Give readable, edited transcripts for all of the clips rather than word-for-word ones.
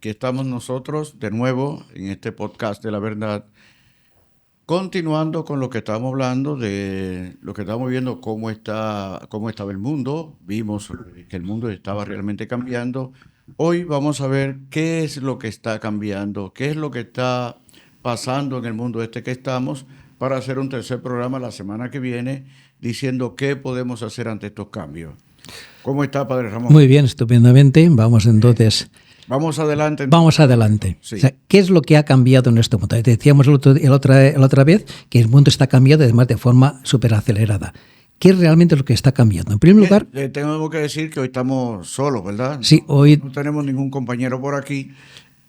aquí estamos nosotros de nuevo en este podcast de la verdad, continuando con lo que estábamos hablando de lo que estábamos viendo, cómo estaba el mundo. Vimos que el mundo estaba realmente cambiando. Hoy vamos a ver qué es lo que está cambiando, qué es lo que está pasando en el mundo que estamos, para hacer un tercer programa la semana que viene diciendo qué podemos hacer ante estos cambios. ¿Cómo está, Padre Ramón? Muy bien, estupendamente. Vamos entonces. Vamos adelante. Vamos adelante. Sí. O sea, ¿qué es lo que ha cambiado en nuestro mundo? Decíamos la otra vez que el mundo está cambiando además de forma súper acelerada. ¿Qué es realmente lo que está cambiando? En primer lugar... Tengo que decir que hoy estamos solos, ¿verdad? Sí, hoy... No tenemos ningún compañero por aquí.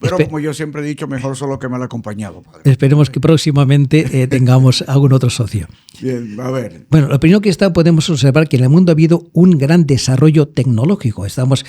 Pero como yo siempre he dicho, mejor solo que mal acompañado, padre. Esperemos que próximamente tengamos algún otro socio. Bien, a ver. Bueno, lo primero que podemos observar que en el mundo ha habido un gran desarrollo tecnológico. Estamos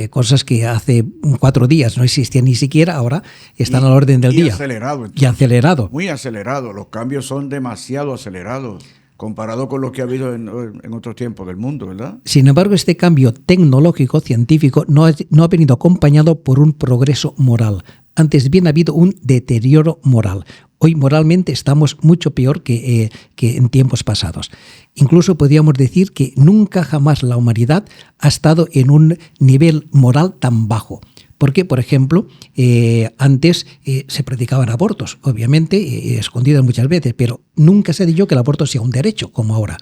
cosas que hace 4 días no existían ni siquiera, ahora están a la orden del día. Acelerado. Entonces, y acelerado. Muy acelerado. Los cambios son demasiado acelerados comparado con lo que ha habido en otros tiempos del mundo, ¿verdad? Sin embargo, este cambio tecnológico, científico, no ha venido acompañado por un progreso moral. Antes bien ha habido un deterioro moral. Hoy moralmente estamos mucho peor que en tiempos pasados. Incluso podríamos decir que nunca jamás la humanidad ha estado en un nivel moral tan bajo. Porque, por ejemplo, antes se practicaban abortos, obviamente, escondidos muchas veces, pero nunca se ha dicho que el aborto sea un derecho, como ahora.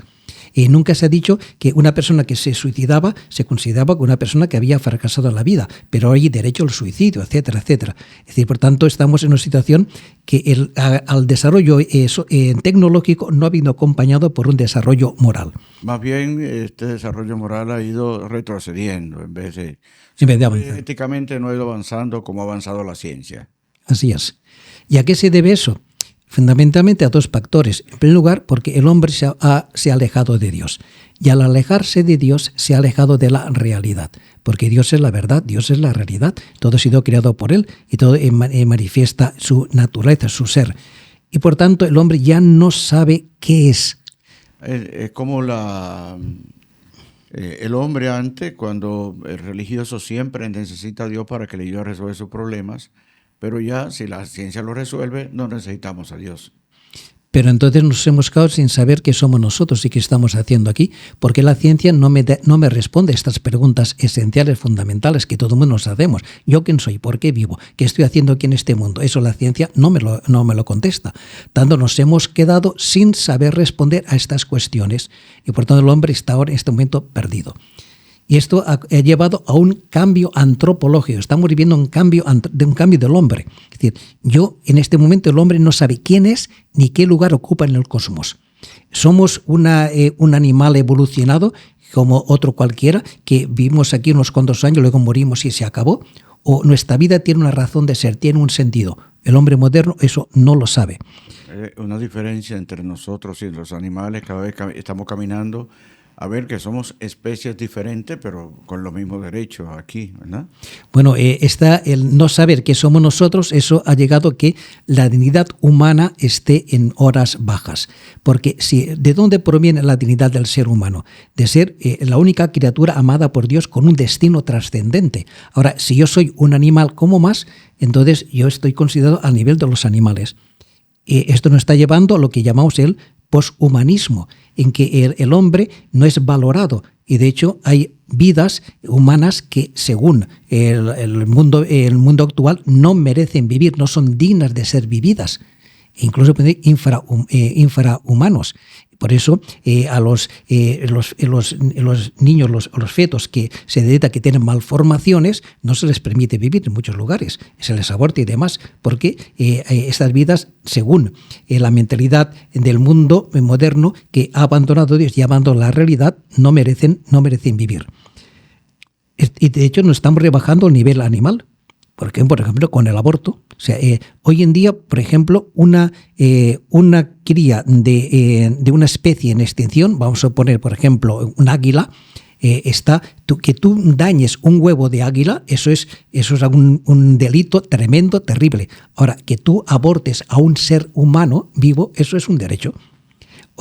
Nunca se ha dicho que una persona que se suicidaba se consideraba como una persona que había fracasado en la vida, pero hay derecho al suicidio, etcétera, etcétera. Es decir, por tanto, estamos en una situación que al desarrollo tecnológico no ha venido acompañado por un desarrollo moral. Más bien, este desarrollo moral ha ido retrocediendo en vez de avanzar. Éticamente no ha ido avanzando como ha avanzado la ciencia. Así es. ¿Y a qué se debe eso? Fundamentalmente a 2 factores. En primer lugar, porque el hombre se ha alejado de Dios. Y al alejarse de Dios, se ha alejado de la realidad. Porque Dios es la verdad, Dios es la realidad. Todo ha sido creado por Él y todo manifiesta su naturaleza, su ser. Y por tanto, el hombre ya no sabe qué es. Es como el hombre antes, cuando el religioso siempre necesita a Dios para que le ayude a resolver sus problemas. Pero ya, si la ciencia lo resuelve, no necesitamos a Dios. Pero entonces nos hemos quedado sin saber qué somos nosotros y qué estamos haciendo aquí, porque la ciencia no me responde a estas preguntas esenciales, fundamentales, que todo el mundo nos hacemos. ¿Yo quién soy? ¿Por qué vivo? ¿Qué estoy haciendo aquí en este mundo? Eso la ciencia no me lo contesta. Tanto nos hemos quedado sin saber responder a estas cuestiones y por tanto el hombre está ahora en este momento perdido. Y esto ha llevado a un cambio antropológico. Estamos viviendo un cambio del hombre. Es decir, en este momento el hombre no sabe quién es ni qué lugar ocupa en el cosmos. Somos un animal evolucionado como otro cualquiera, que vivimos aquí unos cuantos años, luego morimos y se acabó. O nuestra vida tiene una razón de ser, tiene un sentido. El hombre moderno eso no lo sabe. Una diferencia entre nosotros y los animales, cada vez estamos caminando a ver que somos especies diferentes, pero con los mismos derechos aquí, ¿verdad? Bueno, el no saber que somos nosotros, eso ha llegado a que la dignidad humana esté en horas bajas. Porque ¿de dónde proviene la dignidad del ser humano? De ser la única criatura amada por Dios con un destino trascendente. Ahora, si yo soy un animal como más, entonces yo estoy considerado al nivel de los animales. Esto nos está llevando a lo que llamamos el poshumanismo, en que el hombre no es valorado y de hecho hay vidas humanas que según el mundo actual no merecen vivir, no son dignas de ser vividas, incluso infrahumanos. Por eso a los niños, los fetos que se detecta que tienen malformaciones, no se les permite vivir en muchos lugares, se les aborta y demás, porque estas vidas, según la mentalidad del mundo moderno que ha abandonado a Dios y ha abandonado la realidad, no merecen vivir. Y de hecho nos estamos rebajando al nivel animal. Porque, por ejemplo, con el aborto, o sea, hoy en día, por ejemplo, una cría de una especie en extinción, vamos a poner, por ejemplo, un águila, que tú dañes un huevo de águila, eso es un delito tremendo, terrible. Ahora, que tú abortes a un ser humano vivo, eso es un derecho.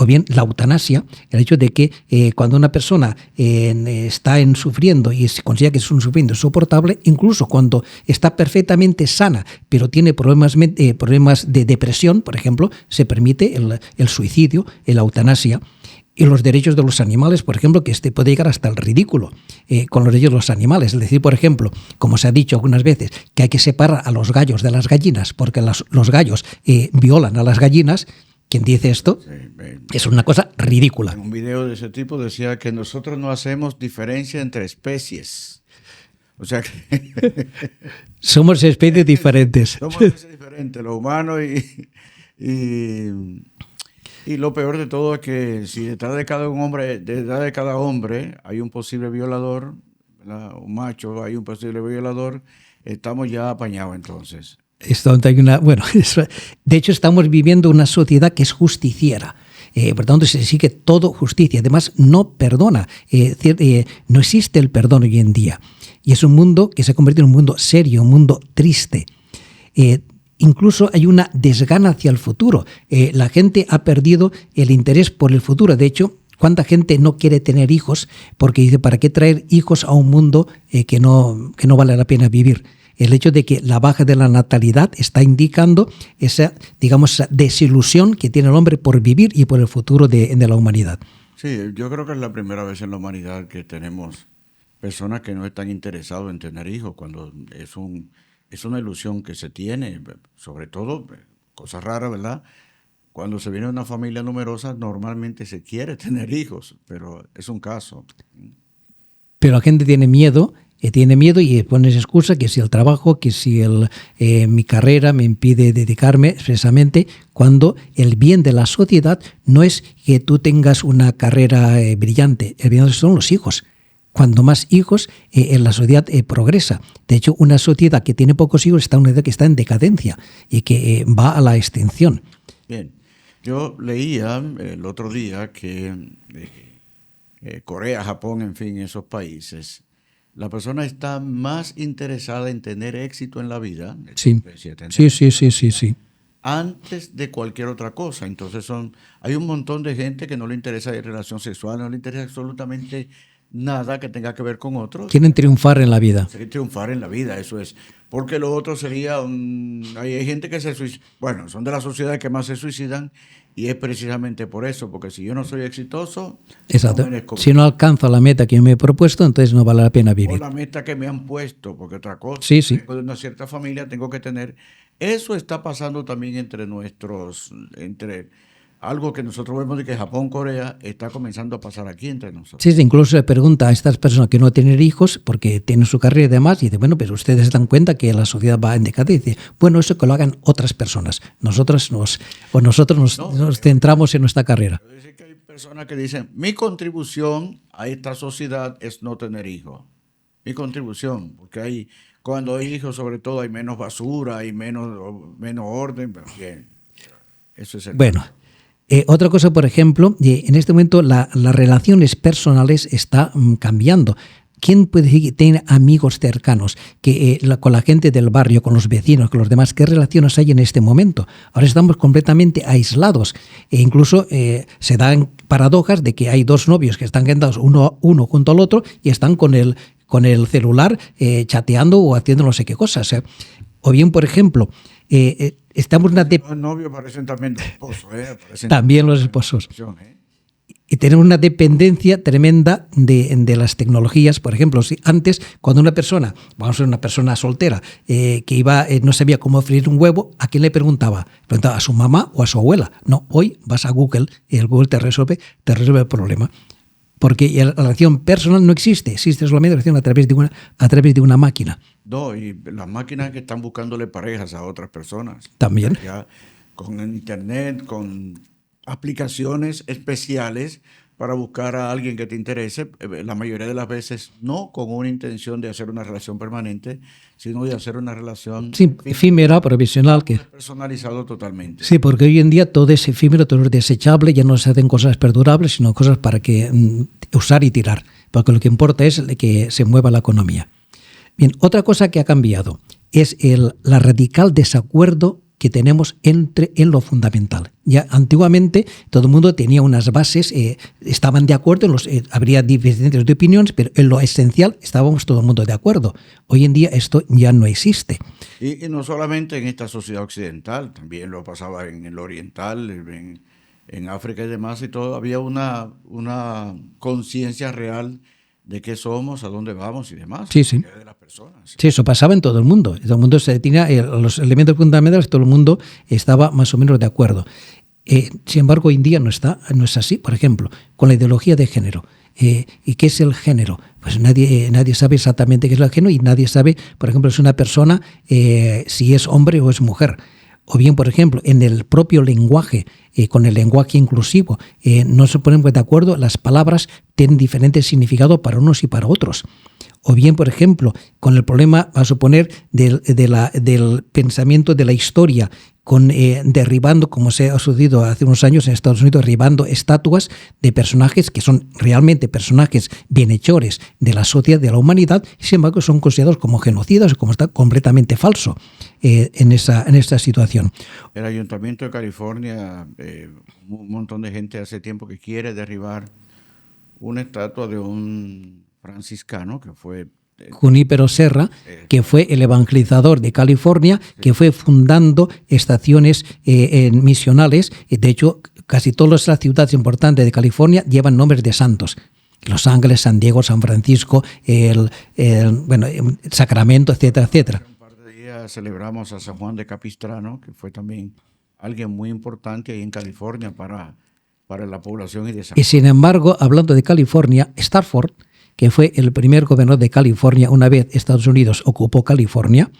o bien la eutanasia, el hecho de que cuando una persona está sufriendo y se considera que es un sufrimiento insoportable, incluso cuando está perfectamente sana, pero tiene problemas de depresión, por ejemplo, se permite el suicidio, la eutanasia. Y los derechos de los animales, por ejemplo, que puede llegar hasta el ridículo con los derechos de los animales. Es decir, por ejemplo, como se ha dicho algunas veces, que hay que separar a los gallos de las gallinas porque los gallos violan a las gallinas. Quien dice esto es una cosa ridícula. En un video de ese tipo decía que nosotros no hacemos diferencia entre especies. O sea que... Somos especies diferentes. Somos especies diferentes, los humanos y lo peor de todo es que si detrás de cada hombre hay un posible violador, ¿verdad? Un macho, hay un posible violador, estamos ya apañados entonces. De hecho estamos viviendo una sociedad que es justiciera. Por tanto, se exige todo justicia. Además, no perdona. No existe el perdón hoy en día. Y es un mundo que se ha convertido en un mundo serio, un mundo triste. Incluso hay una desgana hacia el futuro. La gente ha perdido el interés por el futuro. De hecho, ¿cuánta gente no quiere tener hijos? Porque dice, ¿para qué traer hijos a un mundo que no vale la pena vivir? El hecho de que la baja de la natalidad está indicando esa desilusión que tiene el hombre por vivir y por el futuro de la humanidad. Sí, yo creo que es la primera vez en la humanidad que tenemos personas que no están interesadas en tener hijos, cuando es una ilusión que se tiene, sobre todo, cosas raras, ¿verdad? Cuando se viene de una familia numerosa, normalmente se quiere tener hijos, pero es un caso. Pero la gente tiene miedo y pones excusa que si el trabajo, que si mi carrera me impide dedicarme expresamente, cuando el bien de la sociedad no es que tú tengas una carrera brillante, el bien son los hijos. Cuando más hijos, en la sociedad progresa. De hecho, una sociedad que tiene pocos hijos está una sociedad que está en decadencia y que va a la extinción. Bien, yo leía el otro día que Corea, Japón, en fin, esos países, la persona está más interesada en tener éxito en la vida. Sí. Antes de cualquier otra cosa. Entonces hay un montón de gente que no le interesa la relación sexual, no le interesa absolutamente nada que tenga que ver con otros. Quieren triunfar en la vida. Quieren triunfar en la vida, eso es. Porque lo otro sería, hay gente que se suicida, bueno, son de las sociedades que más se suicidan y es precisamente por eso, porque si yo no soy exitoso, exacto. No merezco. Si no alcanzo la meta que yo me he propuesto, entonces no vale la pena vivir. O la meta que me han puesto, porque otra cosa, sí. Después de una cierta familia tengo que tener. Eso está pasando también entre algo que nosotros vemos de que Japón, Corea, está comenzando a pasar aquí entre nosotros. Sí, incluso se pregunta a estas personas que no tienen hijos, porque tienen su carrera y demás, y dice, bueno, pero ustedes se dan cuenta que la sociedad va en decadencia. Bueno, eso que lo hagan otras personas. Nosotros nos centramos en nuestra carrera. Es decir, que hay personas que dicen, mi contribución a esta sociedad es no tener hijos. Mi contribución, porque cuando hay hijos, sobre todo, hay menos basura, hay menos orden. Pero bien, eso es el bueno. Otra cosa, por ejemplo, en este momento las relaciones personales están cambiando. ¿Quién puede decir que tiene amigos cercanos con la gente del barrio, con los vecinos, con los demás? ¿Qué relaciones hay en este momento? Ahora estamos completamente aislados. Incluso se dan paradojas de que hay dos novios que están sentados uno junto al otro y están con el celular chateando o haciendo no sé qué cosas. O bien, por ejemplo, estamos los novios parecen también los esposos. También los esposos. Y tenemos una dependencia tremenda de las tecnologías. Por ejemplo, si antes, cuando una persona soltera, que no sabía cómo freír un huevo, ¿a quién le preguntaba? ¿Preguntaba a su mamá o a su abuela? No, hoy vas a Google y el Google te resuelve el problema. Porque la relación personal no existe solamente la relación a través de una máquina. No, y las máquinas que están buscándole parejas a otras personas. También. Ya, con internet, con aplicaciones especiales para buscar a alguien que te interese, la mayoría de las veces no con una intención de hacer una relación permanente, sino de hacer una relación efímera, provisional. Personalizado totalmente. Sí, porque hoy en día todo es efímero, todo es desechable, ya no se hacen cosas perdurables, sino cosas para usar y tirar, porque lo que importa es que se mueva la economía. Bien, otra cosa que ha cambiado es la radical desacuerdo que tenemos en lo fundamental. Ya antiguamente todo el mundo tenía unas bases, estaban de acuerdo, habría diferencias de opiniones, pero en lo esencial estábamos todo el mundo de acuerdo. Hoy en día esto ya no existe. Y no solamente en esta sociedad occidental, también lo pasaba en el oriental, en África y demás, y todo. Había una conciencia real de qué somos, a dónde vamos y demás. Sí, sí. De las personas. Sí, eso pasaba en todo el mundo. Todo el mundo tenía los elementos fundamentales, todo el mundo estaba más o menos de acuerdo. Sin embargo, hoy en día no es así. Por ejemplo, con la ideología de género. ¿Y qué es el género? Pues nadie sabe exactamente qué es el género y nadie sabe, por ejemplo, si una persona si es hombre o es mujer. O bien, por ejemplo, en el propio lenguaje, con el lenguaje inclusivo, no se ponen de acuerdo, las palabras tienen diferente significado para unos y para otros. O bien, por ejemplo, con el problema, a suponer, del pensamiento de la historia, derribando, como se ha sucedido hace unos años en Estados Unidos, derribando estatuas de personajes que son realmente personajes bienhechores de la sociedad, de la humanidad, y sin embargo son considerados como genocidas, como está completamente falso en esta situación. El Ayuntamiento de California, un montón de gente hace tiempo que quiere derribar una estatua de un franciscano que fue Junípero Serra, que fue el evangelizador de California, que fue fundando estaciones misionales. De hecho, casi todas las ciudades importantes de California llevan nombres de santos. Los Ángeles, San Diego, San Francisco, Sacramento, etcétera, etcétera. Un par de días celebramos a San Juan de Capistrano, que fue también alguien muy importante ahí en California para la población y de San Y sin embargo, hablando de California, Stafford, que fue el primer gobernador de California una vez Estados Unidos ocupó California,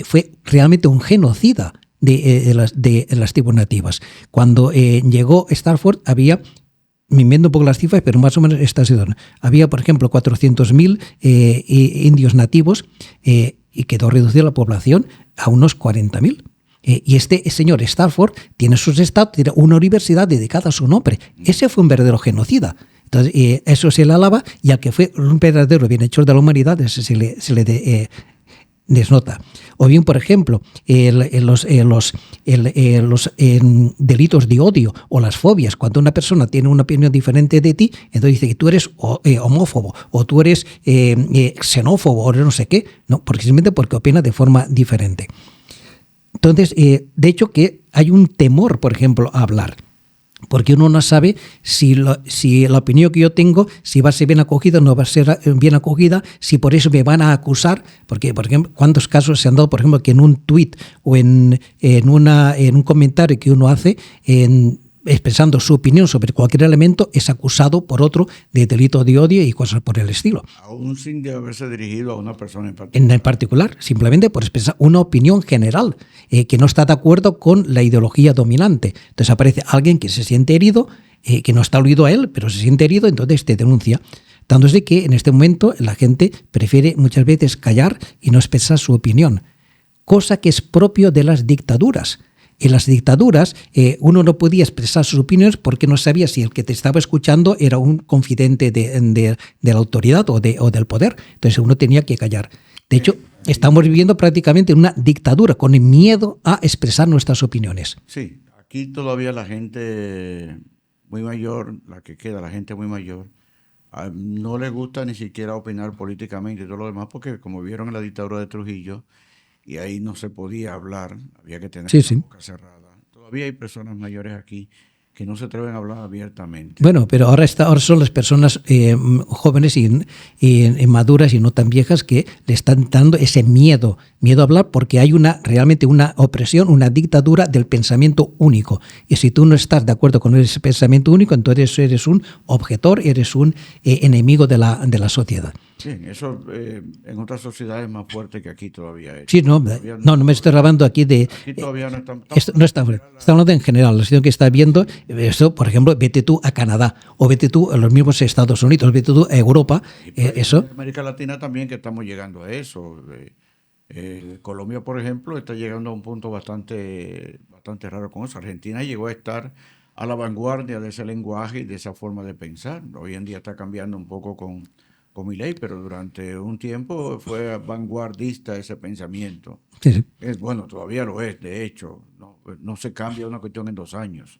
fue realmente un genocida de las tribus nativas. Cuando llegó Stafford había, me invento un poco las cifras, pero más o menos esta situación. Había, por ejemplo, 400.000 indios nativos y quedó reducida la población a unos 40.000. Y este señor Stafford tiene sus estados, tiene una universidad dedicada a su nombre. Ese fue un verdadero genocida. Entonces, eso se le alaba, y al que fue un verdadero bienhechor de la humanidad, ese se le desnota. O bien, por ejemplo, los delitos de odio o las fobias, cuando una persona tiene una opinión diferente de ti, entonces dice que tú eres homófobo o tú eres xenófobo o no sé qué, no, simplemente porque opina de forma diferente. Entonces, de hecho, que hay un temor, por ejemplo, a hablar. Porque uno no sabe si la opinión que yo tengo, si va a ser bien acogida o no va a ser bien acogida, si por eso me van a acusar. Porque, por ejemplo, ¿cuántos casos se han dado, por ejemplo, que en un tuit o en un comentario que uno hace, expresando su opinión sobre cualquier elemento, es acusado por otro de delito de odio y cosas por el estilo? Aún sin haberse dirigido a una persona en particular. En el particular, simplemente por expresar una opinión general que no está de acuerdo con la ideología dominante. Entonces aparece alguien que se siente herido, que no está oído a él, pero se siente herido, entonces te denuncia. Tanto es de que en este momento la gente prefiere muchas veces callar y no expresar su opinión, cosa que es propio de las dictaduras. En las dictaduras uno no podía expresar sus opiniones porque no sabía si el que te estaba escuchando era un confidente de la autoridad o del poder. Entonces uno tenía que callar. De hecho, estamos viviendo prácticamente una dictadura con el miedo a expresar nuestras opiniones. Sí, aquí todavía la gente muy mayor, la que queda, la gente muy mayor, no le gusta ni siquiera opinar políticamente y todo lo demás, porque como vieron en la dictadura de Trujillo, y ahí no se podía hablar, había que tener la boca cerrada. Todavía hay personas mayores aquí que no se atreven a hablar abiertamente. Bueno, pero ahora son las personas jóvenes y maduras y no tan viejas que le están dando ese miedo a hablar, porque hay realmente una opresión, una dictadura del pensamiento único. Y si tú no estás de acuerdo con ese pensamiento único, entonces eres un objetor, eres un enemigo de la sociedad. Bien, eso en otras sociedades es más fuerte que aquí todavía es. Sí, no me estoy hablando aquí de... Aquí todavía no está... Está hablando en general, la situación que está viendo, eso, por ejemplo, vete tú a Canadá, o vete tú a los mismos Estados Unidos, vete tú a Europa, eso... En América Latina también que estamos llegando a eso. Colombia, por ejemplo, está llegando a un punto bastante raro con eso. Argentina llegó a estar a la vanguardia de ese lenguaje y de esa forma de pensar. Hoy en día está cambiando un poco con con Milei, pero durante un tiempo fue vanguardista ese pensamiento. Sí, sí. Bueno, todavía lo es, de hecho, no se cambia una cuestión en 2 años.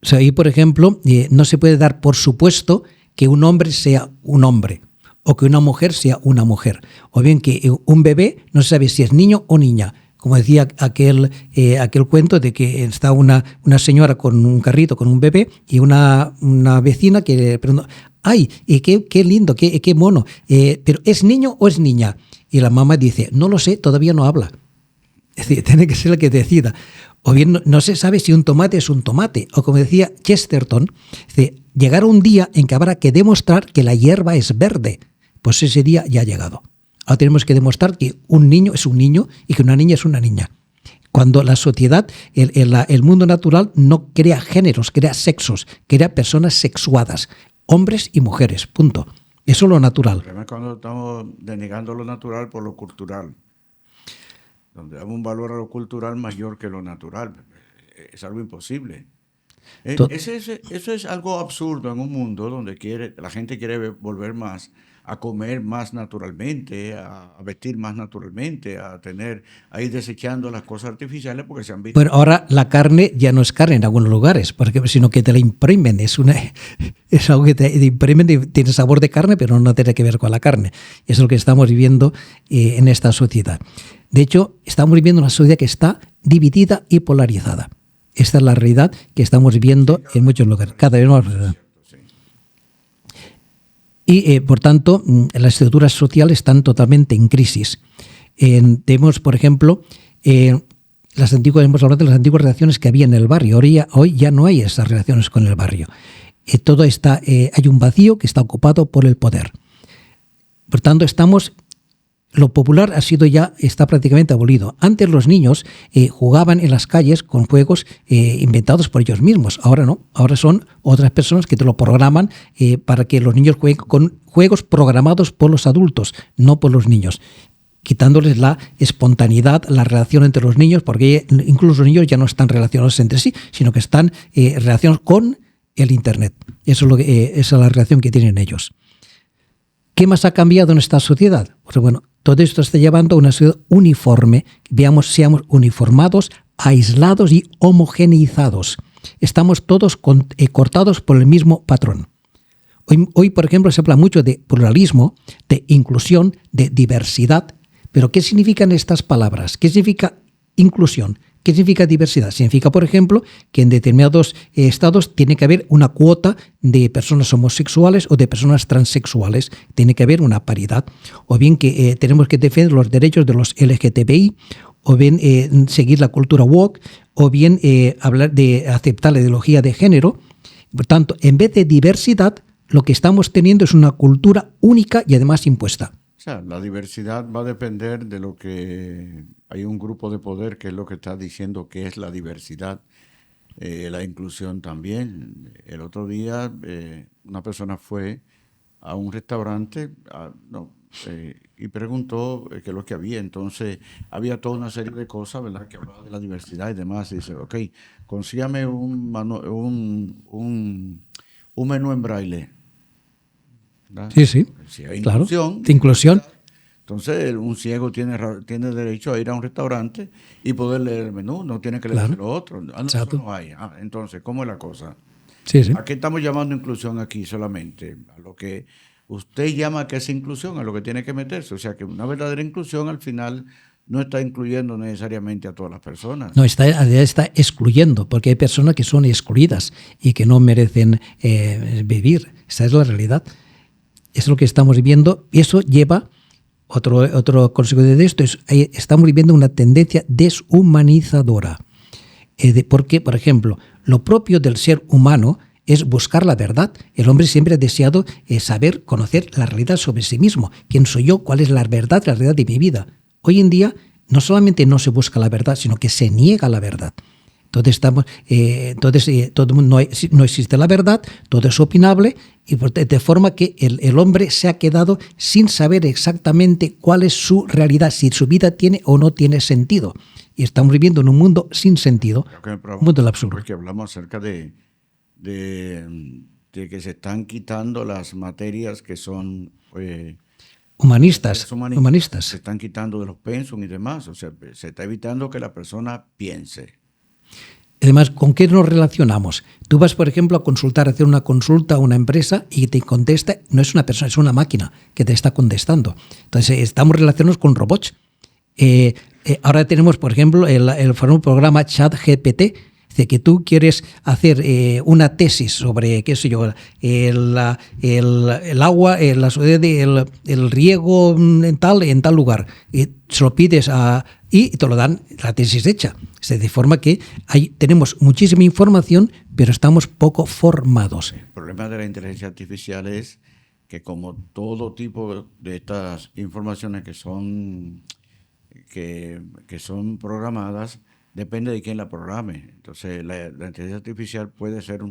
O sea, ahí, por ejemplo, no se puede dar por supuesto que un hombre sea un hombre o que una mujer sea una mujer. O bien que un bebé no se sabe si es niño o niña. Como decía aquel cuento de que está una señora con un carrito, con un bebé, y una vecina que le preguntó, ¡ay, qué lindo, qué mono! ¿Pero es niño o es niña? Y la mamá dice, no lo sé, todavía no habla. Es decir, tiene que ser el que decida. O bien no se sabe si un tomate es un tomate. O como decía Chesterton, dice, llegará un día en que habrá que demostrar que la hierba es verde. Pues ese día ya ha llegado. Ahora tenemos que demostrar que un niño es un niño y que una niña es una niña. Cuando la sociedad, el mundo natural no crea géneros, crea sexos, crea personas sexuadas, hombres y mujeres, punto. Eso es lo natural. El problema es cuando estamos denegando lo natural por lo cultural, donde damos un valor a lo cultural mayor que lo natural. Es algo imposible. Eso es algo absurdo en un mundo donde la gente quiere volver más a comer más naturalmente, a vestir más naturalmente, a ir desechando las cosas artificiales porque se han visto. Bueno, ahora la carne ya no es carne en algunos lugares, sino que te la imprimen. Es algo que te imprimen y tiene sabor de carne, pero no tiene que ver con la carne. Eso es lo que estamos viviendo en esta sociedad. De hecho, estamos viviendo una sociedad que está dividida y polarizada. Esta es la realidad que estamos viendo en muchos lugares, cada vez más. Y, por tanto, las estructuras sociales están totalmente en crisis. Tenemos, por ejemplo, hemos hablado de las antiguas relaciones que había en el barrio. Hoy ya no hay esas relaciones con el barrio. Hay un vacío que está ocupado por el poder. Por tanto, lo popular está prácticamente abolido. Antes los niños jugaban en las calles con juegos inventados por ellos mismos. Ahora no. Ahora son otras personas que te lo programan para que los niños jueguen con juegos programados por los adultos, no por los niños, quitándoles la espontaneidad, la relación entre los niños, porque incluso los niños ya no están relacionados entre sí, sino que están relacionados con el Internet. Esa es la relación que tienen ellos. ¿Qué más ha cambiado en esta sociedad? Pues bueno, todo esto está llevando a una sociedad uniforme, seamos uniformados, aislados y homogeneizados. Estamos todos cortados por el mismo patrón. Hoy, por ejemplo, se habla mucho de pluralismo, de inclusión, de diversidad. Pero ¿qué significan estas palabras? ¿Qué significa inclusión? ¿Qué significa diversidad? Significa, por ejemplo, que en determinados estados tiene que haber una cuota de personas homosexuales o de personas transexuales. Tiene que haber una paridad. O bien que tenemos que defender los derechos de los LGTBI, o bien seguir la cultura woke, o bien hablar de aceptar la ideología de género. Por tanto, en vez de diversidad, lo que estamos teniendo es una cultura única y además impuesta. O sea, la diversidad va a depender de lo que hay un grupo de poder que es lo que está diciendo que es la diversidad, la inclusión también. El otro día una persona fue a un restaurante y preguntó qué es lo que había. Entonces había toda una serie de cosas, ¿verdad?, que hablaba de la diversidad y demás. Y dice, ok, consígame un menú en braille. ¿verdad? Sí, Si hay claro. inclusión, Inclusión. entonces un ciego tiene derecho a ir a un restaurante y poder leer el menú, no tiene que leer Claro. lo otro. Eso no hay. Entonces, ¿cómo es la cosa? Sí, sí. ¿A qué estamos llamando inclusión aquí solamente? A lo que usted llama que es inclusión, a lo que tiene que meterse. O sea, que una verdadera inclusión al final no está incluyendo necesariamente a todas las personas. No, está excluyendo, porque hay personas que son excluidas y que no merecen vivir. Esa es la realidad. Eso es lo que estamos viviendo. Y eso lleva, otro consecuencia de esto, estamos viviendo una tendencia deshumanizadora. Porque, por ejemplo, lo propio del ser humano es buscar la verdad. El hombre siempre ha deseado saber, conocer la realidad sobre sí mismo. ¿Quién soy yo? ¿Cuál es la realidad de mi vida? Hoy en día no solamente no se busca la verdad, sino que se niega la verdad. Entonces no existe la verdad, todo es opinable, y de forma que el hombre se ha quedado sin saber exactamente cuál es su realidad, si su vida tiene o no tiene sentido. Y estamos viviendo en un mundo sin sentido, un mundo del absurdo. Porque hablamos acerca de que se están quitando las materias que son humanistas. Se están quitando de los pensum y demás. O sea, se está evitando que la persona piense. Además, ¿con qué nos relacionamos? Tú vas, por ejemplo, a consultar, a hacer una consulta a una empresa y te contesta, no es una persona, es una máquina que te está contestando. Entonces, estamos relacionados con robots. Ahora tenemos, por ejemplo, el famoso programa ChatGPT. Dice que tú quieres hacer una tesis sobre, qué sé yo, el agua, el riego en tal lugar. Y se lo pides y te lo dan la tesis hecha. De forma que tenemos muchísima información, pero estamos poco formados. El problema de la inteligencia artificial es que, como todo tipo de estas informaciones que son programadas, depende de quién la programe. Entonces, la inteligencia artificial puede ser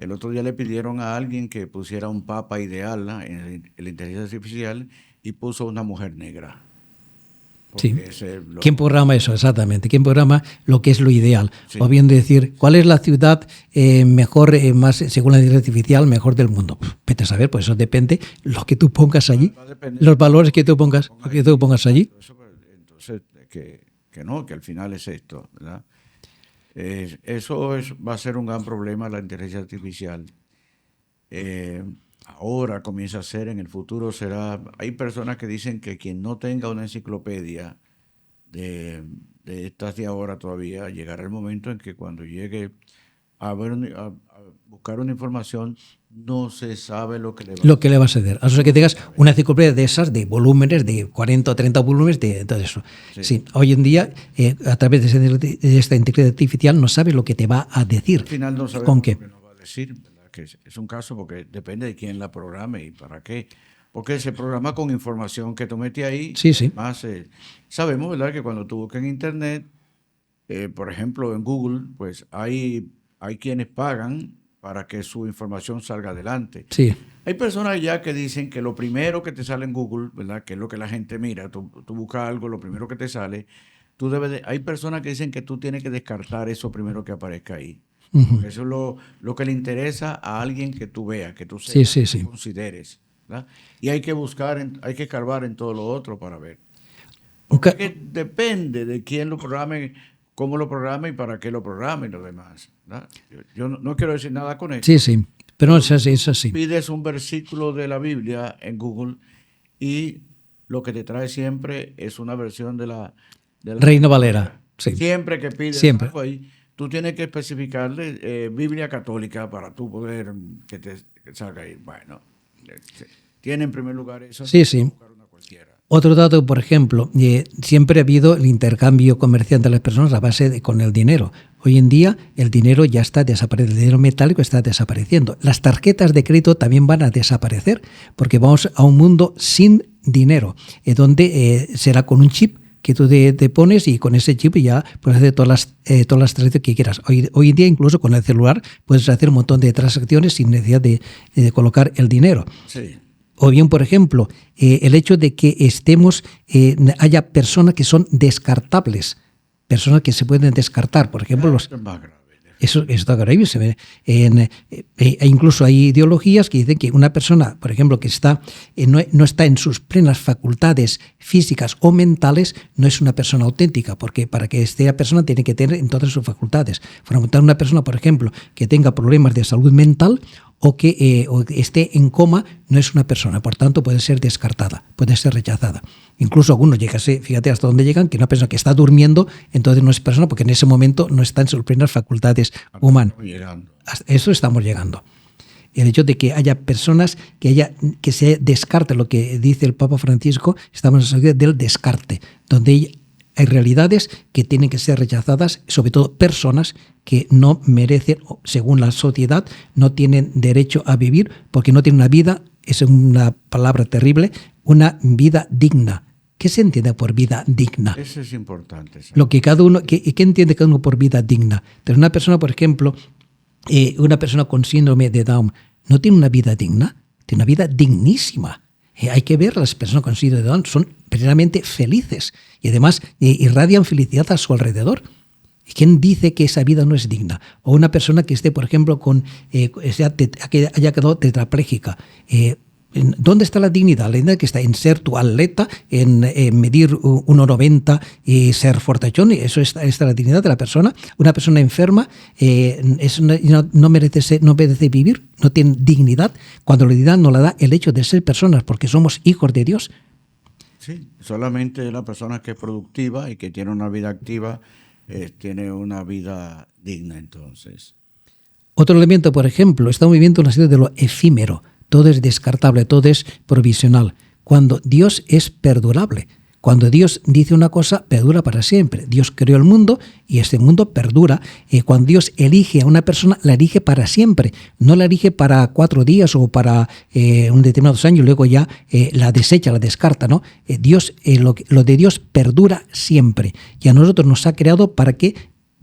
El otro día le pidieron a alguien que pusiera un papa ideal, ¿no?, en la inteligencia artificial, y puso una mujer negra. Sí. ¿Quién programa eso exactamente? ¿Quién programa lo que es lo ideal? Sí. O bien decir, ¿cuál es la ciudad mejor, más según la inteligencia artificial, mejor del mundo? Vete a saber, pues eso depende lo que tú pongas allí, los valores que tú pongas allí. Entonces, que al final es esto, ¿verdad? Eso va a ser un gran problema, la inteligencia artificial. Ahora comienza a ser, en el futuro será. Hay personas que dicen que quien no tenga una enciclopedia de estas de ahora todavía, llegará el momento en que cuando llegue a buscar una información, no se sabe lo que le va a suceder. A no ser que tengas una enciclopedia de esas, de volúmenes, de 40 o 30 volúmenes, de todo eso. Sí. Hoy en día, a través de esta inteligencia artificial, no sabes lo que te va a decir. Al final no sabes ¿Con qué? Lo que nos va a decir, ¿verdad? Que es un caso porque depende de quién la programe y para qué. Porque se programa con información que tú metes ahí. Sí, sí. Más, sabemos, ¿verdad?, que cuando tú buscas en Internet, por ejemplo, en Google, pues hay quienes pagan para que su información salga adelante. Sí. Hay personas ya que dicen que lo primero que te sale en Google, ¿verdad?, que es lo que la gente mira, tú buscas algo, lo primero que te sale, hay personas que dicen que tú tienes que descartar eso primero que aparezca ahí. Uh-huh. Eso es lo que le interesa a alguien que tú veas, que tú sepas, que consideres, ¿verdad? Y hay que hay que escarbar en todo lo otro para ver. Porque depende de quién lo programe, cómo lo programa y para qué lo programa y lo demás, ¿verdad? Yo no quiero decir nada con eso. Sí, sí, pero es así. Pides un versículo de la Biblia en Google y lo que te trae siempre es una versión de la Reina Valera. Sí. Siempre que pides algo ahí, tú tienes que especificarle Biblia católica para tú poder que te salga ahí. Bueno, tiene en primer lugar eso. Sí, sí. Otro dato, por ejemplo, siempre ha habido el intercambio comercial de las personas a base con el dinero. Hoy en día el dinero ya está desapareciendo, el dinero metálico está desapareciendo. Las tarjetas de crédito también van a desaparecer porque vamos a un mundo sin dinero, donde será con un chip que tú te pones y con ese chip ya puedes hacer todas las transacciones que quieras. Hoy en día incluso con el celular puedes hacer un montón de transacciones sin necesidad de colocar el dinero. Sí. O bien, por ejemplo, el hecho de que haya personas que son descartables, personas que se pueden descartar. Por ejemplo, eso está grave. Incluso hay ideologías que dicen que una persona, por ejemplo, que no está en sus plenas facultades físicas o mentales, no es una persona auténtica, porque para que esta persona tiene que tener en todas sus facultades. Fundamental, una persona, por ejemplo, que tenga problemas de salud mental o que esté en coma, no es una persona, por tanto puede ser descartada, puede ser rechazada. Incluso algunos fíjate hasta dónde llegan, que una persona que está durmiendo, entonces no es persona porque en ese momento no está en sus plenas facultades humanas. Eso estamos llegando. El hecho de que haya personas que se descarte, lo que dice el Papa Francisco, estamos en la sociedad del descarte, donde hay realidades que tienen que ser rechazadas, sobre todo personas que no merecen, según la sociedad, no tienen derecho a vivir porque no tienen una vida, es una palabra terrible, una vida digna. ¿Qué se entiende por vida digna? Eso es importante. ¿Sabes? Lo que cada uno, ¿qué entiende cada uno por vida digna? Pero una persona, por ejemplo, una persona con síndrome de Down, no tiene una vida digna, tiene una vida dignísima. Hay que ver, las personas con síndrome de Down son plenamente felices y además irradian felicidad a su alrededor. ¿Quién dice que esa vida no es digna? O una persona que esté, por ejemplo, que haya quedado tetrapléjica, ¿Dónde está la dignidad? La dignidad que está en ser tu atleta, en medir 1,90 y ser fortachón. Eso está la dignidad de la persona. Una persona enferma no merece vivir, no tiene dignidad, cuando la dignidad no la da el hecho de ser personas, porque somos hijos de Dios. Sí, solamente la persona que es productiva y que tiene una vida activa tiene una vida digna, entonces. Otro elemento, por ejemplo, estamos viviendo una serie de lo efímero. Todo es descartable, todo es provisional. Cuando Dios es perdurable. Cuando Dios dice una cosa, perdura para siempre. Dios creó el mundo y este mundo perdura. Cuando Dios elige a una persona, la elige para siempre. No la elige para 4 días o para un determinados años, luego ya la desecha, la descarta, ¿no? Lo de Dios perdura siempre. Y a nosotros nos ha creado para que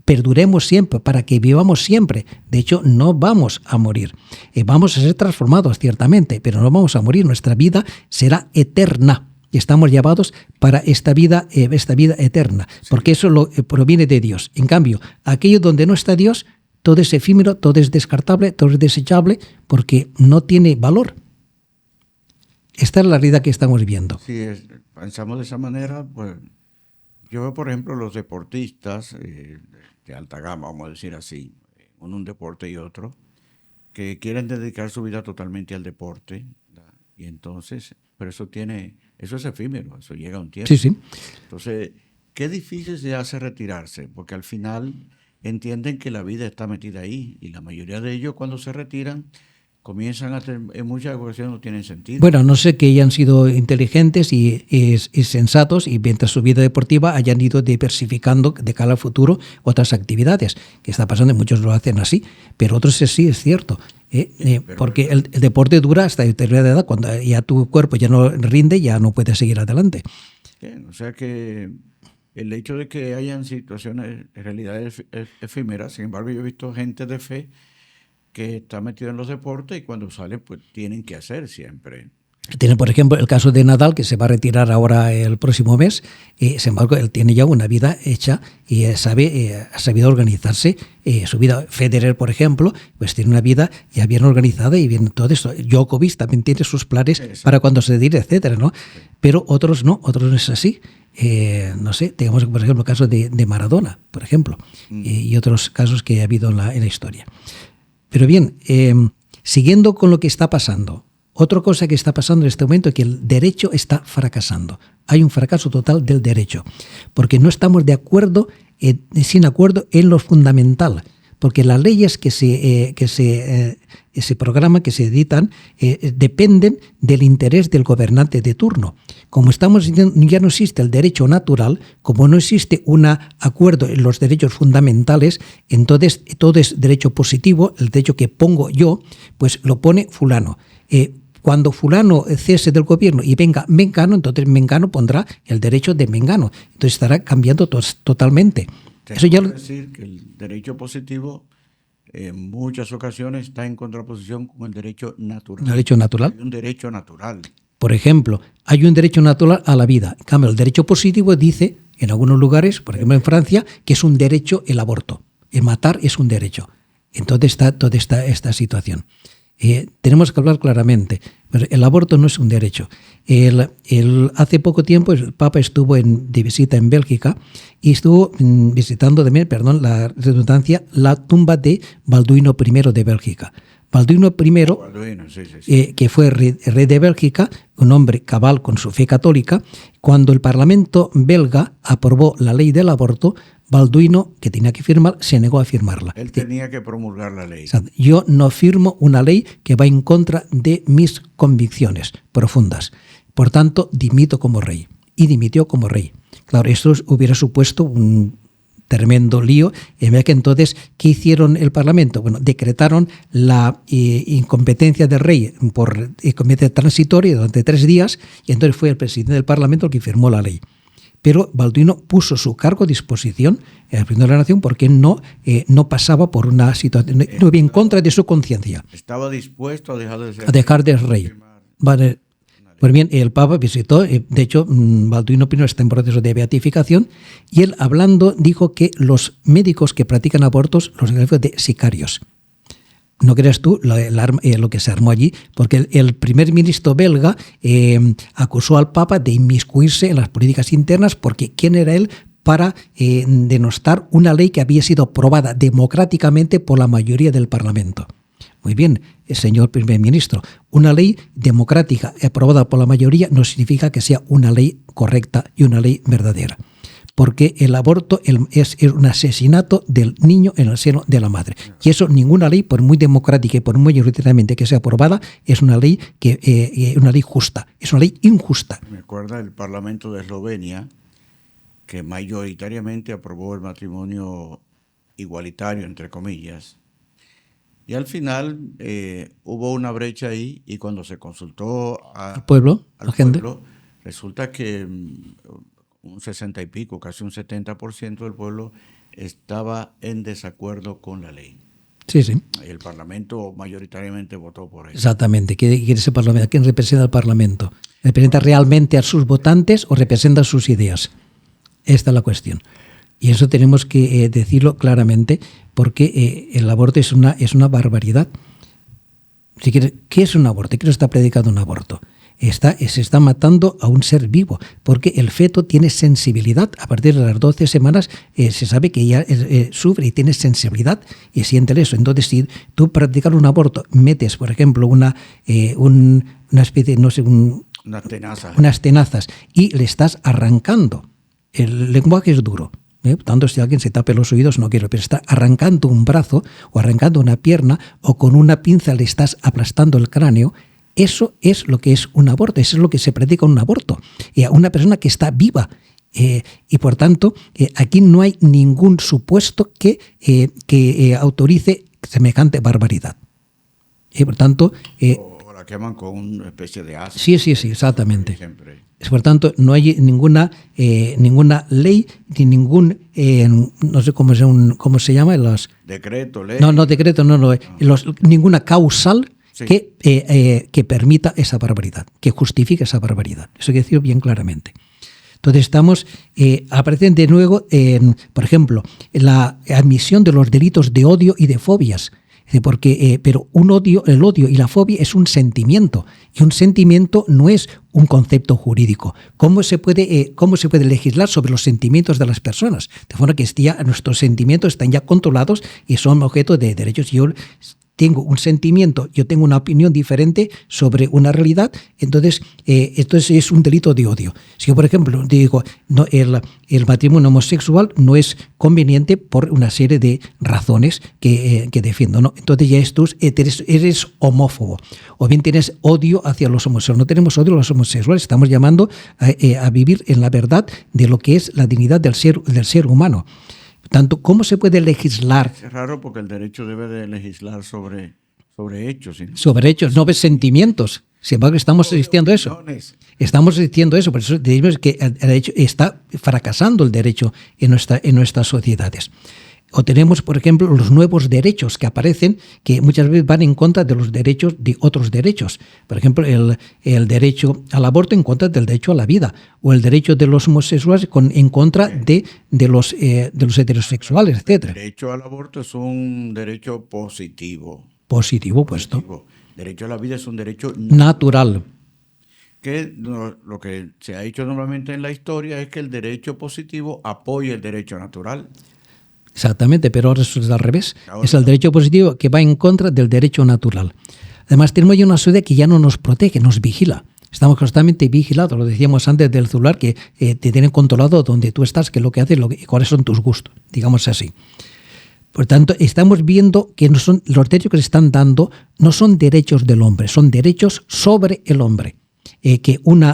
perduremos siempre, para que vivamos siempre. De hecho, no vamos a morir. Vamos a ser transformados, ciertamente, pero no vamos a morir. Nuestra vida será eterna. Y estamos llamados para esta vida eterna, porque eso proviene de Dios. En cambio, aquello donde no está Dios, todo es efímero, todo es descartable, todo es desechable, porque no tiene valor. Esta es la realidad que estamos viviendo. Si pensamos de esa manera, pues yo veo, por ejemplo, los deportistas de alta gama, vamos a decir así, un deporte y otro, que quieren dedicar su vida totalmente al deporte, ¿verdad? Y entonces, pero eso es efímero, eso llega a un tiempo. Sí. Entonces, qué difícil se hace retirarse, porque al final entienden que la vida está metida ahí, y la mayoría de ellos cuando se retiran comienzan a tener, en muchas ocasiones no tienen sentido. Bueno, no sé que hayan sido inteligentes y sensatos y mientras su vida deportiva hayan ido diversificando de cara al futuro otras actividades, que está pasando y muchos lo hacen así, pero otros sí es cierto. Porque el deporte dura hasta determinada edad, cuando ya tu cuerpo ya no rinde, ya no puedes seguir adelante. Bien, o sea que el hecho de que hayan situaciones, en realidad efímeras, sin embargo yo he visto gente de fe que está metido en los deportes y cuando salen pues tienen que hacer siempre. Tiene, por ejemplo, el caso de Nadal, que se va a retirar ahora el próximo mes. Sin embargo, él tiene ya una vida hecha y ha sabido organizarse su vida. Federer, por ejemplo, pues tiene una vida ya bien organizada y bien todo esto. Djokovic también tiene sus planes para cuando se retire, etcétera, ¿no? Pero otros no es así. No sé, tenemos, por ejemplo, el caso de Maradona, por ejemplo, y otros casos que ha habido en la historia. Pero bien, siguiendo con lo que está pasando, otra cosa que está pasando en este momento es que el derecho está fracasando. Hay un fracaso total del derecho, porque no estamos sin acuerdo en lo fundamental, porque las leyes que se programan, que se editan, dependen del interés del gobernante de turno. Como estamos diciendo, ya no existe el derecho natural, como no existe un acuerdo en los derechos fundamentales, entonces todo es derecho positivo, el derecho que pongo yo, pues lo pone fulano. Cuando fulano cese del gobierno y venga Mengano, entonces Mengano pondrá el derecho de Mengano. Entonces estará cambiando totalmente. Eso ya decir que el derecho positivo en muchas ocasiones está en contraposición con el derecho natural. ¿Derecho natural? Hay un derecho natural. Por ejemplo, hay un derecho natural a la vida. En cambio, el derecho positivo dice, en algunos lugares, por ejemplo en Francia, que es un derecho el aborto. El matar es un derecho. Entonces está toda esta situación. Tenemos que hablar claramente. Pero el aborto no es un derecho. Hace poco tiempo el Papa estuvo de visita en Bélgica y estuvo visitando también, la redundancia, la tumba de Balduino I de Bélgica. Balduino I, que fue rey de Bélgica, un hombre cabal con su fe católica, cuando el Parlamento belga aprobó la ley del aborto, Balduino, que tenía que firmar, se negó a firmarla. Él tenía que promulgar la ley. Yo no firmo una ley que va en contra de mis convicciones profundas. Por tanto, dimito como rey. Y dimitió como rey. Claro, esto hubiera supuesto un tremendo lío. Que entonces, ¿qué hicieron el Parlamento? Bueno, decretaron la incompetencia del rey por incompetencia transitoria durante 3 días y entonces fue el presidente del Parlamento el que firmó la ley. Pero Balduino puso su cargo a disposición en el presidente de la Nación porque no pasaba por una situación, no iba en contra de su conciencia. Estaba dispuesto a dejar de ser rey. Vale. Pues bien, el Papa visitó, de hecho, Balduino I está en proceso de beatificación, y él hablando dijo que los médicos que practican abortos los calificó de sicarios. No creas tú lo que se armó allí, porque el primer ministro belga acusó al Papa de inmiscuirse en las políticas internas, porque ¿quién era él para denostar una ley que había sido aprobada democráticamente por la mayoría del Parlamento? Muy bien, señor primer ministro, una ley democrática aprobada por la mayoría no significa que sea una ley correcta y una ley verdadera, porque el aborto es un asesinato del niño en el seno de la madre. Y eso, ninguna ley, por muy democrática y por muy mayoritariamente que sea aprobada, es una ley una ley justa, es una ley injusta. Me acuerda el Parlamento de Eslovenia, que mayoritariamente aprobó el matrimonio igualitario, entre comillas. Y al final hubo una brecha ahí, y cuando se consultó al pueblo, resulta que un 60 y pico, casi un 70% del pueblo estaba en desacuerdo con la ley. Sí, sí. Y el Parlamento mayoritariamente votó por eso. Exactamente. ¿Quién representa al Parlamento? ¿Representa realmente a sus votantes o representa sus ideas? Esta es la cuestión. Y eso tenemos que decirlo claramente, porque el aborto es una barbaridad. Si quieres, ¿qué es un aborto? ¿Qué nos está predicando un aborto? Se está matando a un ser vivo, porque el feto tiene sensibilidad. A partir de las 12 semanas se sabe que ya sufre y tiene sensibilidad y siente eso. Entonces, si tú practicas un aborto, metes, por ejemplo, una especie, no sé, unas tenazas y le estás arrancando. El lenguaje es duro. Por tanto, si alguien se tape los oídos, no quiero, pero está arrancando un brazo o arrancando una pierna, o con una pinza le estás aplastando el cráneo. Eso es lo que es un aborto, eso es lo que se practica en un aborto. A una persona que está viva. Y por tanto, aquí no hay ningún supuesto que autorice semejante barbaridad. Por tanto... o la queman con una especie de ácido. Sí, exactamente. Por tanto, no hay ninguna ley ni ningún, no sé cómo se llama, decreto, ley. Decreto, ninguna causal que permita esa barbaridad, que justifique esa barbaridad. Eso hay que decirlo bien claramente. Entonces estamos, aparecen de nuevo, por ejemplo, la admisión de los delitos de odio y de fobias. Pero el odio y la fobia es un sentimiento, y un sentimiento no es un concepto jurídico. ¿Cómo se puede legislar sobre los sentimientos de las personas? De forma que nuestros sentimientos están ya controlados y son objeto de derechos. Yo tengo un sentimiento, yo tengo una opinión diferente sobre una realidad, entonces esto es un delito de odio. Si yo, por ejemplo, digo el matrimonio homosexual no es conveniente por una serie de razones que defiendo, ¿no? Entonces ya eres homófobo, o bien tienes odio hacia los homosexuales. No tenemos odio a los homosexuales, estamos llamando a vivir en la verdad de lo que es la dignidad del ser humano. Tanto, ¿cómo se puede legislar? Es raro, porque el derecho debe de legislar sobre hechos. ¿Sí? Sobre hechos, no ves sentimientos. Sin embargo, estamos asistiendo a eso. Estamos asistiendo a eso, por eso decimos que el derecho está fracasando el derecho en nuestras sociedades. O tenemos, por ejemplo, los nuevos derechos que aparecen, que muchas veces van en contra de los derechos de otros derechos. Por ejemplo, el derecho al aborto en contra del derecho a la vida, o el derecho de los homosexuales en contra de los heterosexuales, etc. El derecho al aborto es un derecho positivo. Positivo, puesto. Derecho a la vida es un derecho natural. Que lo que se ha dicho normalmente en la historia es que el derecho positivo apoya el derecho natural. Exactamente, pero ahora eso es al revés. Es el derecho positivo que va en contra del derecho natural. Además, tenemos ya una sociedad que ya no nos protege, nos vigila. Estamos constantemente vigilados, lo decíamos antes del celular, que te tienen controlado donde tú estás, qué es lo que haces, cuáles son tus gustos, digamos así. Por tanto, estamos viendo que los derechos que se están dando no son derechos del hombre, son derechos sobre el hombre, que un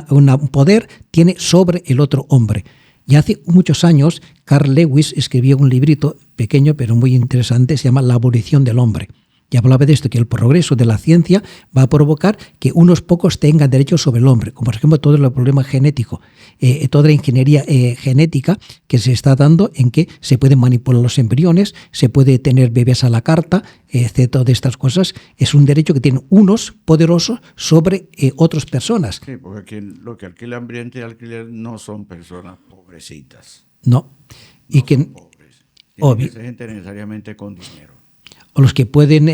poder tiene sobre el otro hombre. Y hace muchos años, Carl Lewis escribió un librito pequeño pero muy interesante, se llama La abolición del hombre. Y hablaba de esto, que el progreso de la ciencia va a provocar que unos pocos tengan derechos sobre el hombre, como por ejemplo todo el problema genético, toda la ingeniería genética que se está dando, en que se pueden manipular los embriones, se puede tener bebés a la carta, todas estas cosas. Es un derecho que tienen unos poderosos sobre otras personas. Sí, porque lo que alquila ambiente y alquiler no son personas pobrecitas. No. Y que son pobres. Tiene que ser gente necesariamente con dinero. o los que pueden,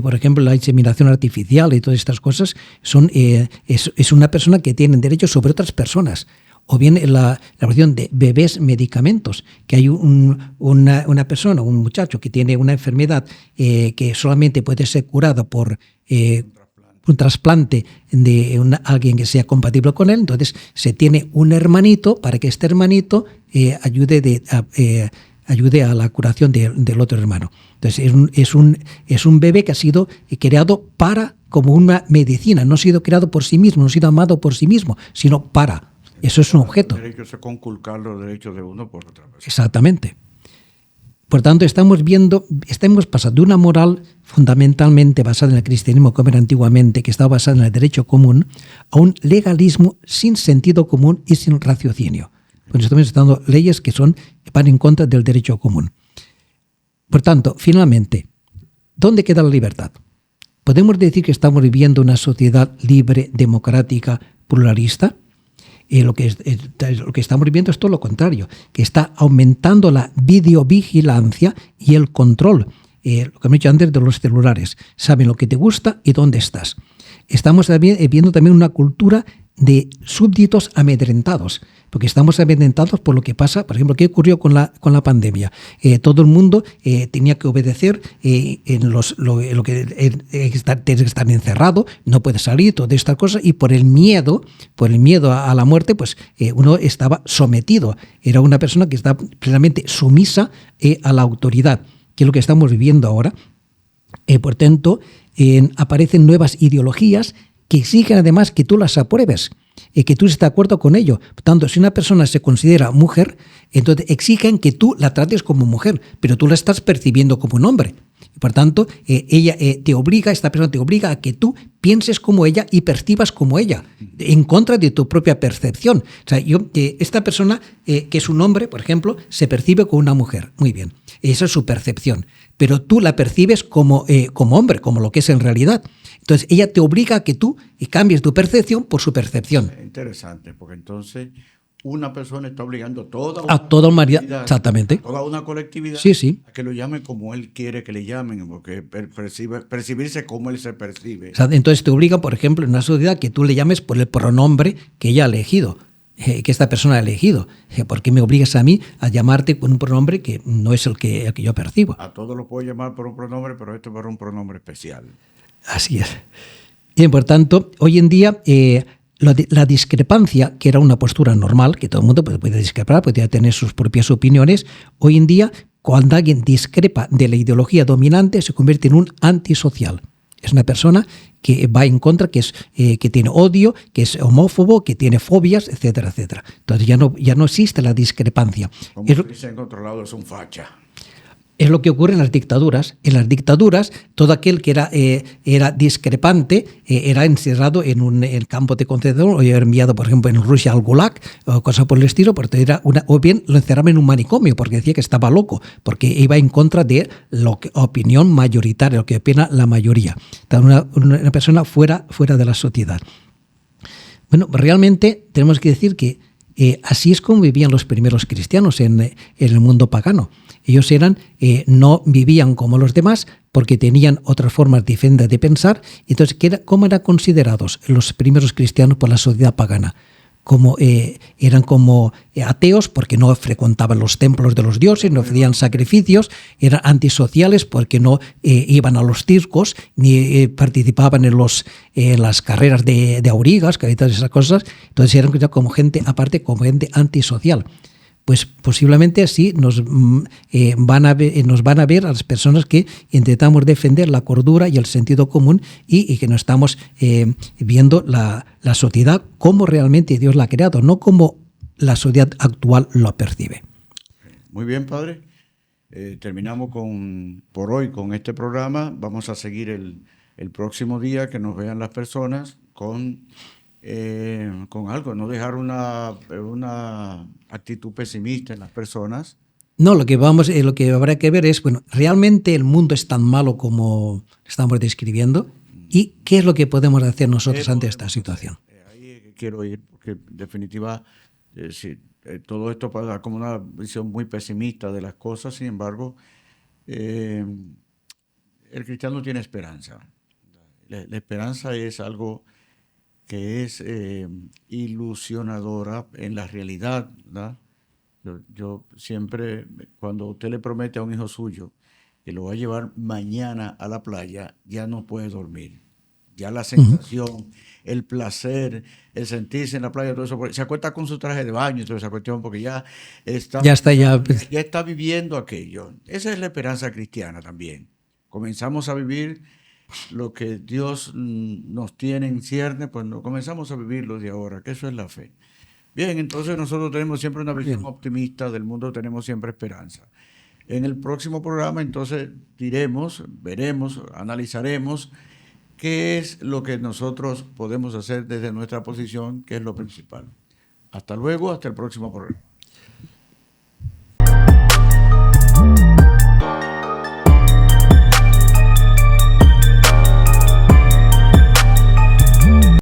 por ejemplo, la inseminación artificial y todas estas cosas, es una persona que tiene derechos sobre otras personas. O bien la cuestión de bebés medicamentos, que hay una persona, un muchacho que tiene una enfermedad que solamente puede ser curada por un trasplante de alguien que sea compatible con él. Entonces se tiene un hermanito para que este hermanito ayude a la curación del otro hermano. Entonces es un bebé que ha sido creado como una medicina, no ha sido creado por sí mismo, no ha sido amado por sí mismo, sino para. Eso es un objeto. El derecho es conculcar los derechos de uno por otra persona. Exactamente. Por tanto, estamos pasando de una moral fundamentalmente basada en el cristianismo como era antiguamente, que estaba basada en el derecho común, a un legalismo sin sentido común y sin raciocinio. Pues estamos dando leyes que van en contra del derecho común. Por tanto, finalmente, ¿dónde queda la libertad? ¿Podemos decir que estamos viviendo una sociedad libre, democrática, pluralista? Lo que estamos viviendo es todo lo contrario, que está aumentando la videovigilancia y el control, lo que hemos dicho antes de los celulares. Saben lo que te gusta y dónde estás. Estamos viendo también una cultura de súbditos amedrentados, porque estamos amedrentados por lo que pasa. Por ejemplo, ¿qué ocurrió con la pandemia? Todo el mundo tenía que obedecer en lo que tienes que estar encerrado, no puedes salir, todas estas cosas, y por el miedo a la muerte, pues uno estaba sometido. Era una persona que estaba plenamente sumisa a la autoridad, que es lo que estamos viviendo ahora. Por tanto, aparecen nuevas ideologías que exigen además que tú las apruebes, que tú estés de acuerdo con ello. Por tanto, si una persona se considera mujer, entonces exigen que tú la trates como mujer, pero tú la estás percibiendo como un hombre. Por tanto, esta persona te obliga a que tú pienses como ella y percibas como ella, en contra de tu propia percepción. O sea, esta persona, que es un hombre, por ejemplo, se percibe como una mujer. Muy bien, esa es su percepción. Pero tú la percibes como hombre, como lo que es en realidad. Entonces, ella te obliga a que tú cambies tu percepción por su percepción. Interesante, porque entonces una persona está obligando a toda exactamente. Toda una colectividad sí. a que lo llame como él quiere que le llamen, porque percibirse como él se percibe. O sea, entonces te obliga, por ejemplo, en una sociedad que tú le llames por el pronombre que ella ha elegido, que esta persona ha elegido. ¿Por qué me obligas a mí a llamarte con un pronombre que no es el que yo percibo? A todos lo puedo llamar por un pronombre, pero esto por un pronombre especial. Así es. Bien, por tanto, hoy en día la discrepancia, que era una postura normal, que todo el mundo puede discrepar, puede tener sus propias opiniones, hoy en día, cuando alguien discrepa de la ideología dominante, se convierte en un antisocial. Es una persona que va en contra, que tiene odio, que es homófobo, que tiene fobias, etcétera, etcétera. Entonces ya no existe la discrepancia. Como se dice en otro lado, es un facha. Es lo que ocurre en las dictaduras. En las dictaduras, todo aquel que era discrepante era encerrado en el campo de concentración o era enviado, por ejemplo, en Rusia al Gulag o cosas por el estilo, porque o bien lo encerraban en un manicomio porque decía que estaba loco, porque iba en contra de la opinión mayoritaria, lo que opina la mayoría. Una persona fuera de la sociedad. Bueno, realmente tenemos que decir que así es como vivían los primeros cristianos en el mundo pagano. Ellos no vivían como los demás porque tenían otras formas diferentes de pensar. Entonces, ¿cómo eran considerados los primeros cristianos por la sociedad pagana? Eran como ateos porque no frecuentaban los templos de los dioses, no hacían sacrificios, eran antisociales porque no iban a los circos ni participaban en las carreras de aurigas, que hay todas esas cosas. Entonces eran como gente, aparte, como gente antisocial. Pues posiblemente así nos van a ver a las personas que intentamos defender la cordura y el sentido común y que no estamos viendo la sociedad como realmente Dios la ha creado, no como la sociedad actual lo percibe. Muy bien, padre. Terminamos por hoy con este programa. Vamos a seguir el próximo día, que nos vean las personas con algo, no dejar una actitud pesimista en las personas. No, lo que habrá que ver es, bueno, ¿realmente el mundo es tan malo como estamos describiendo? ¿Y qué es lo que podemos hacer nosotros ante esta situación? Ahí quiero ir, porque en definitiva, todo esto puede dar como una visión muy pesimista de las cosas. Sin embargo, el cristiano tiene esperanza. La esperanza es algo que es ilusionadora en la realidad, ¿verdad? Yo siempre, cuando usted le promete a un hijo suyo que lo va a llevar mañana a la playa, ya no puede dormir. Ya la sensación, el placer, el sentirse en la playa, todo eso, se acuesta con su traje de baño y toda esa cuestión, porque ya está viviendo aquello. Esa es la esperanza cristiana también. Comenzamos a vivir lo que Dios nos tiene en cierne, pues comenzamos a vivirlo de ahora, que eso es la fe. Bien, entonces nosotros tenemos siempre una visión optimista del mundo, tenemos siempre esperanza. En el próximo programa, entonces, veremos, analizaremos qué es lo que nosotros podemos hacer desde nuestra posición, que es lo principal. Hasta luego, hasta el próximo programa.